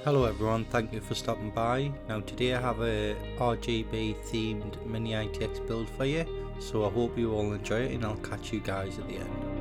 Hello everyone, thank you for stopping by. Now today I have a RGB themed mini ITX build for you, so I hope you all enjoy it and I'll catch you guys at the end.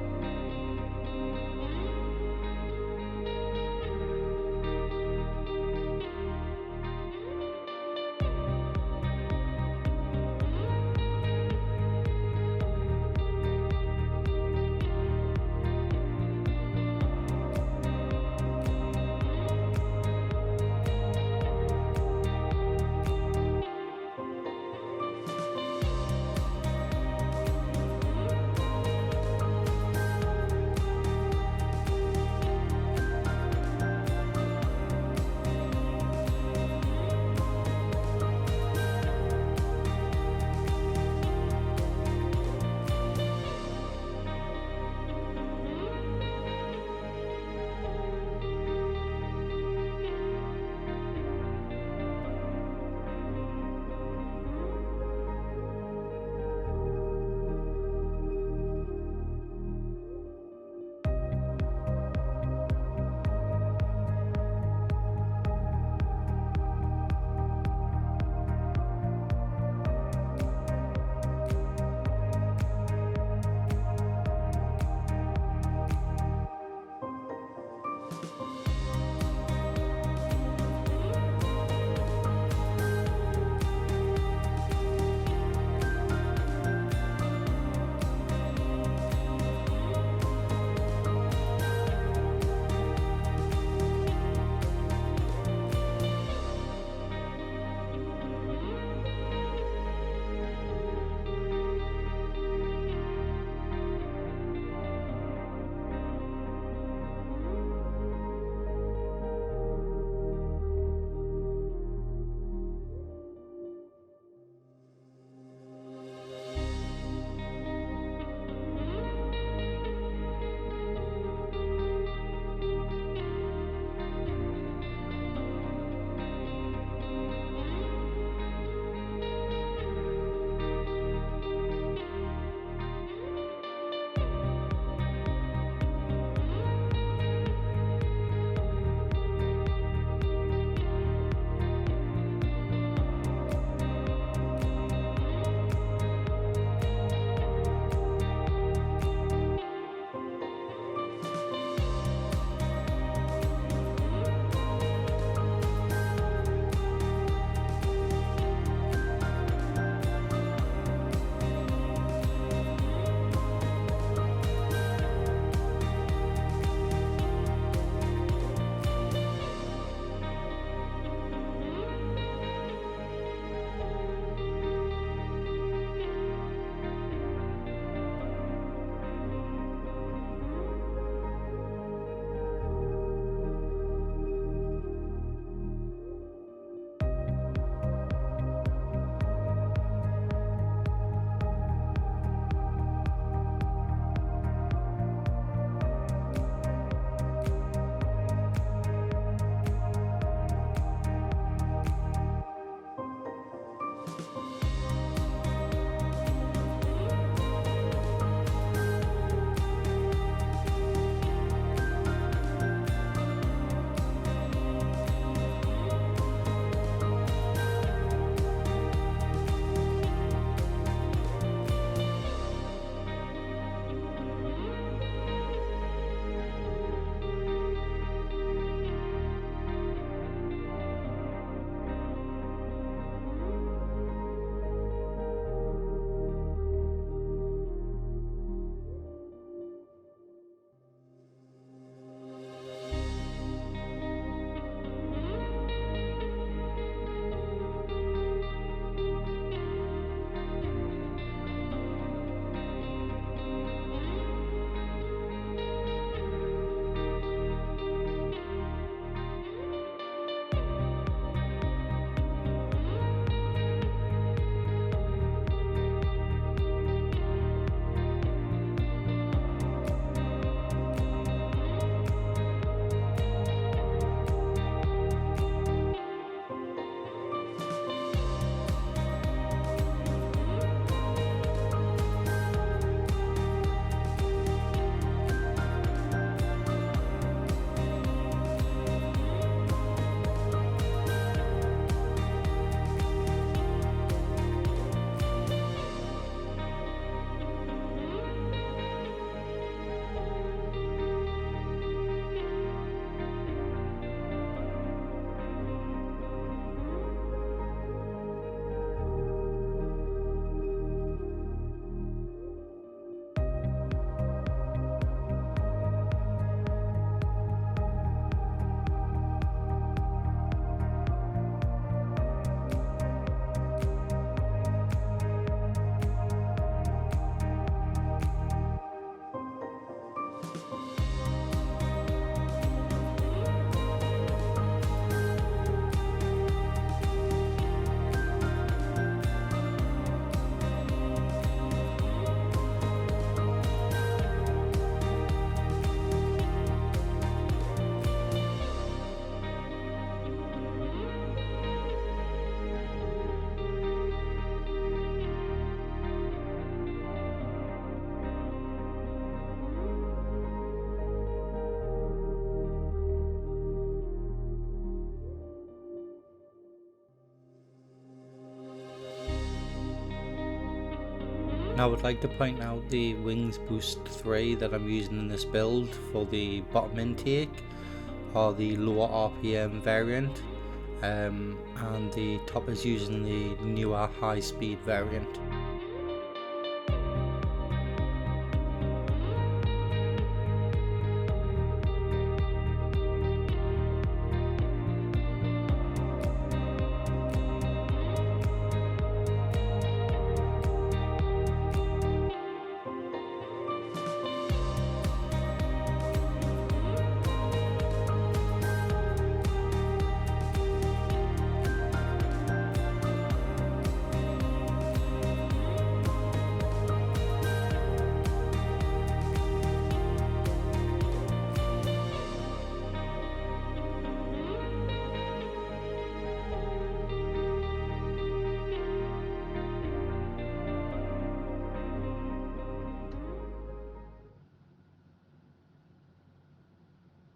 Now I'd like to point out the Wings Boost 3 that I'm using in this build for the bottom intake are the lower RPM variant, and the top is using the newer high speed variant.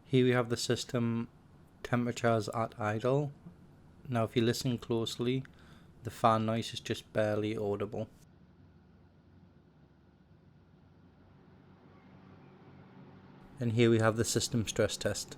Here we have the system temperatures at idle. Now if you listen closely, the fan noise is just barely audible. And here we have the system stress test.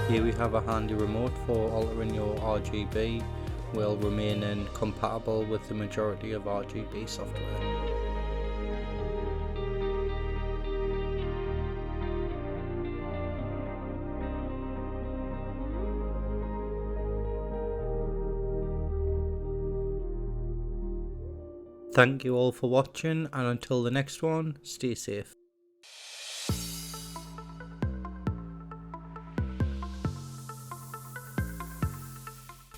Here we have a handy remote for altering your RGB while remaining compatible with the majority of RGB software. Thank you all for watching, and until the next one, stay safe.